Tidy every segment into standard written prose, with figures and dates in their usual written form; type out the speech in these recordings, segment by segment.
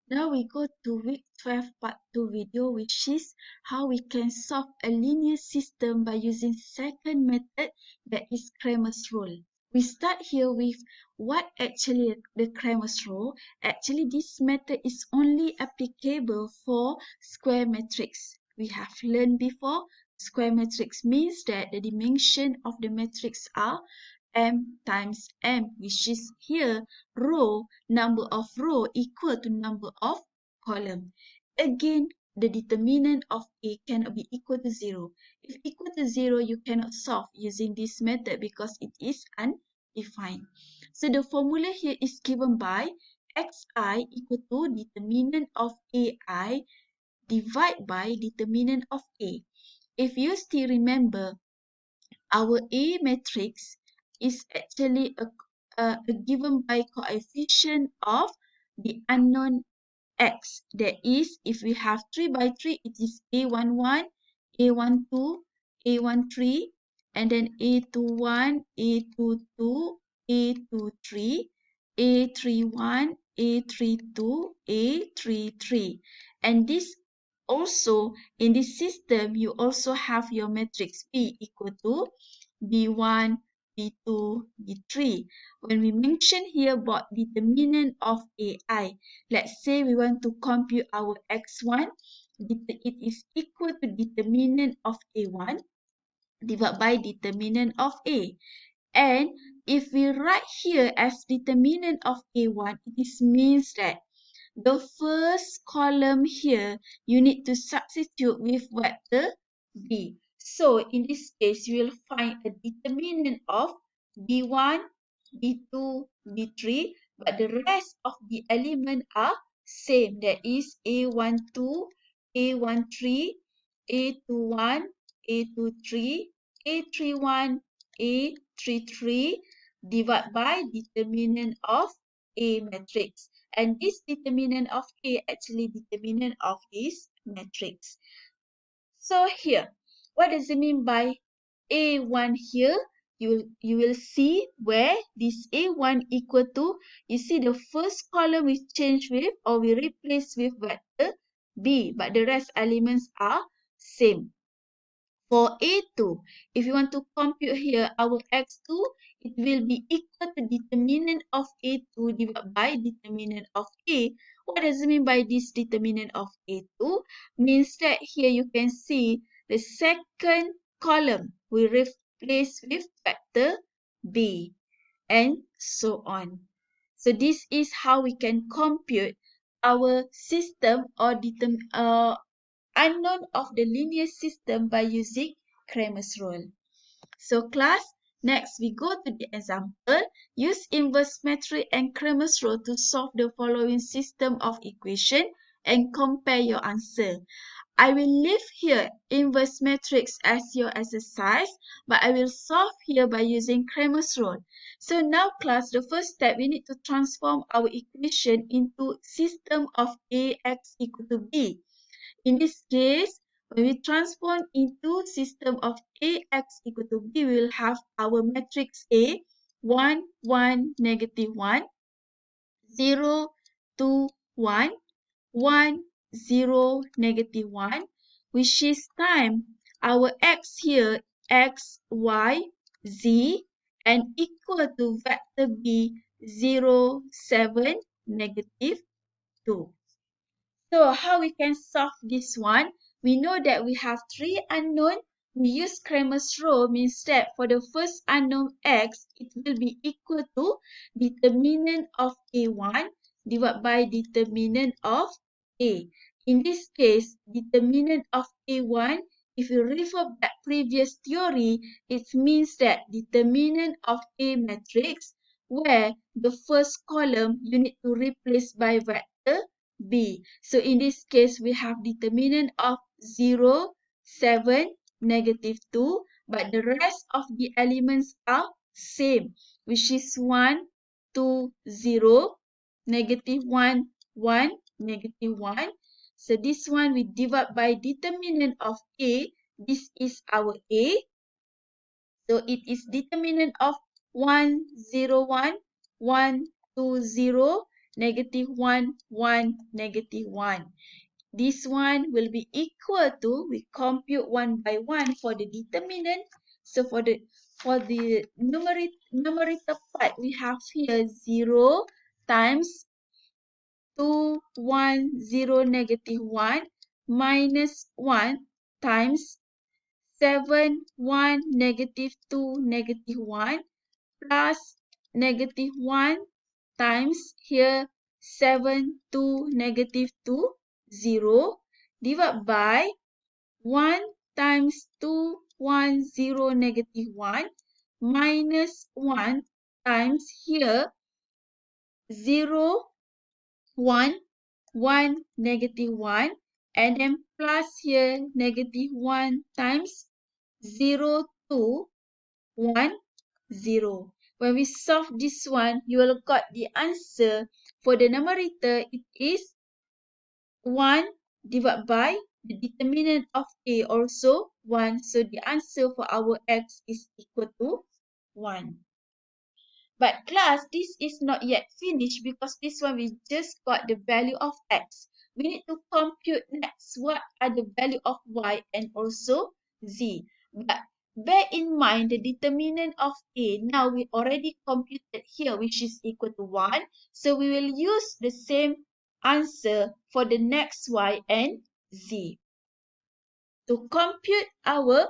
Now we go to week 12 part 2 video, which is how we can solve a linear system by using second method, that is Cramer's rule. We start here with what actually the Cramer's rule. Actually, this method is only applicable for square matrix. We have learned before, square matrix means that the dimension of the matrix are m times m, which is here number of row equal to number of column. Again, the determinant of A cannot be equal to 0. If equal to 0, you cannot solve using this method because it is undefined. So the formula here is given by xi equal to determinant of ai divided by determinant of A. If you still remember, our A matrix is actually a given by coefficient of the unknown x. That is, if we have 3 by 3, it is A11, A12, A13, and then A21, A22, A23, A31, A32, A33. And this also, in this system, you also have your matrix P equal to B1, B2, B3. When we mention here about determinant of AI, let's say we want to compute our x1, it is equal to determinant of A1 divided by determinant of A. And if we write here as determinant of A1, it means that the first column here, you need to substitute with vector B. So in this case, you will find a determinant of B1, B2, B3, but the rest of the element are same. That is A12, A13, A21, A23, A31, A33 divided by determinant of A matrix. And this determinant of A actually determinant of this matrix. So here, what does it mean by A1 here? You will see where this A1 equal to, you see the first column we change with or we replace with vector B, but the rest elements are same. For A2, if you want to compute here our x2, it will be equal to determinant of A2 divided by determinant of A. What does it mean by this determinant of A2? Means that here you can see the second column we replace with vector B and so on. So this is how we can compute our system or unknown of the linear system by using Cramer's rule. So class, next we go to the example. Use inverse matrix and Cramer's rule to solve the following system of equation and compare your answer. I will leave here inverse matrix as your exercise, but I will solve here by using Cramer's rule. So now class, the first step, we need to transform our equation into system of Ax equal to B. In this case, when we transform into system of Ax equal to B, we will have our matrix A, 1, 1, negative 1, 0, 2, 1, 1, 0, negative 1, which is time our x here, x, y, z, and equal to vector B, 0, 7, negative 2. So how we can solve this one? We know that we have three unknown. We use Cramer's rule, means that for the first unknown x, it will be equal to determinant of A1 divided by determinant of A. In this case, determinant of A1, if you refer back previous theory, it means that determinant of A matrix, where the first column you need to replace by vector B. So in this case, we have determinant of 0, 7, negative 2, but the rest of the elements are same, which is 1, 2, 0, negative 1, 1, negative 1. So this one we divide by determinant of A. This is our A. So it is determinant of 1, 0, 1, 1, 2, 0, negative 1, 1, negative 1. This one will be equal to, we compute one by one for the determinant. So for the numerator part, we have here 0 times 2, 1, 0, negative 1 minus 1 times 7, 1, negative 2, negative 1 plus negative 1 times here 7, 2, negative 2, 0 divided by 1 times 2, 1, 0, negative 1 minus 1 times here 0, 1, 1, negative 1 and then plus here negative 1 times 0, 2, 1, 0. When we solve this one, you will got the answer. For the numerator, it is 1 divided by the determinant of A also 1. So the answer for our x is equal to 1. But class, this is not yet finished because this one we just got the value of x. We need to compute next what are the value of y and also z. But bear in mind the determinant of A. Now we already computed here which is equal to 1. So we will use the same answer for the next y and z. To compute our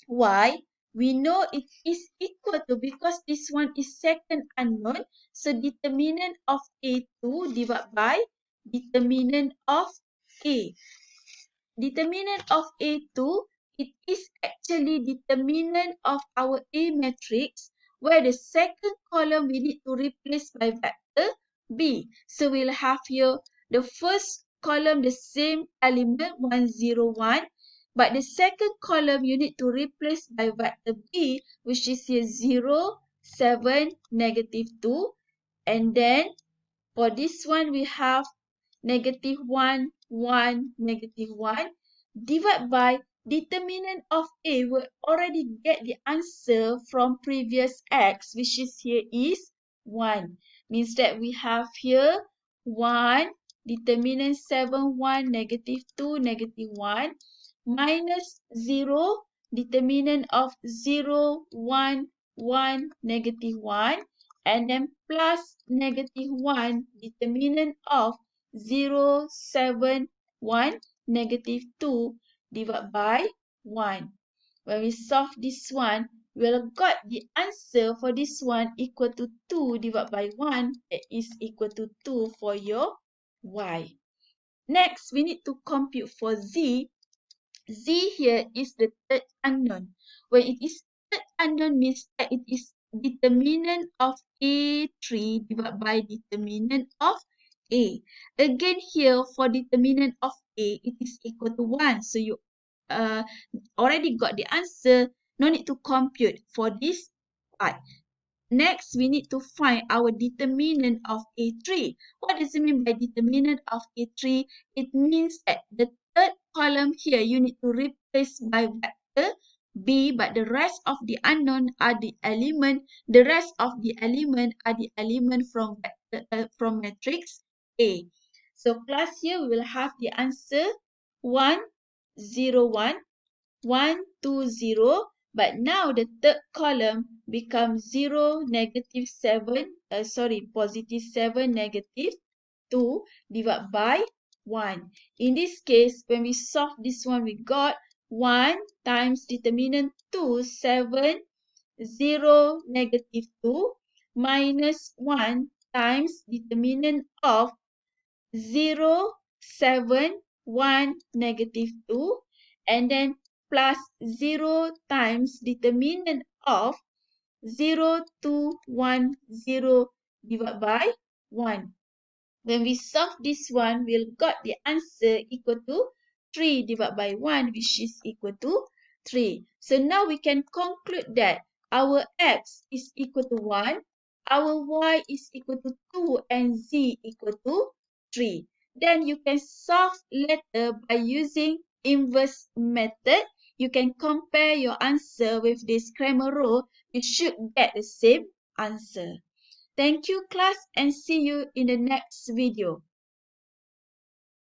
y, we know it is equal to, because this one is second unknown, so determinant of A2 divided by determinant of A. Determinant of A2, it is actually determinant of our A matrix, where the second column we need to replace by vector B. So we'll have here the first column the same element 101, but the second column you need to replace by vector B, which is here 0, 7, negative 2. And then for this one we have negative 1, 1, negative 1 divided by determinant of A. We already get the answer from previous x, which is here is 1. Means that we have here 1, determinant 7, 1, negative 2, negative 1 minus 0, determinant of 0, 1, 1, negative 1 and then plus negative 1, determinant of 0, 7, 1, negative 2 divided by 1. When we solve this one, we'll got the answer for this one equal to 2 divided by 1, that is equal to 2 for your y. Next, we need to compute for z. Z here is the third unknown. When it is third unknown means that it is determinant of A3 divided by determinant of A. Again here for determinant of A, it is equal to 1. So you already got the answer. No need to compute for this part. Next, we need to find our determinant of A3. What does it mean by determinant of A3? It means that the third column here, you need to replace by vector B, but the rest of the unknown are the element. The rest of the element are the element from vector, from matrix A. So class here, we will have the answer 1, 0, 1, 1, 2, 0. But now the third column becomes 0, negative 7, positive 7, negative 2 divided by 1. In this case, when we solve this one, we got 1 times determinant 2, 7, 0, negative 2 minus 1 times determinant of 0, 7, 1, negative 2 and then plus 0 times determinant of 0, 2, 1, 0 divided by 1. When we solve this one, we'll got the answer equal to 3 divided by 1, which is equal to 3. So now we can conclude that our x is equal to 1, our y is equal to 2, and z equal to 3. Then you can solve later by using inverse method. You can compare your answer with this Cramer rule. You should get the same answer. Thank you, class, and see you in the next video.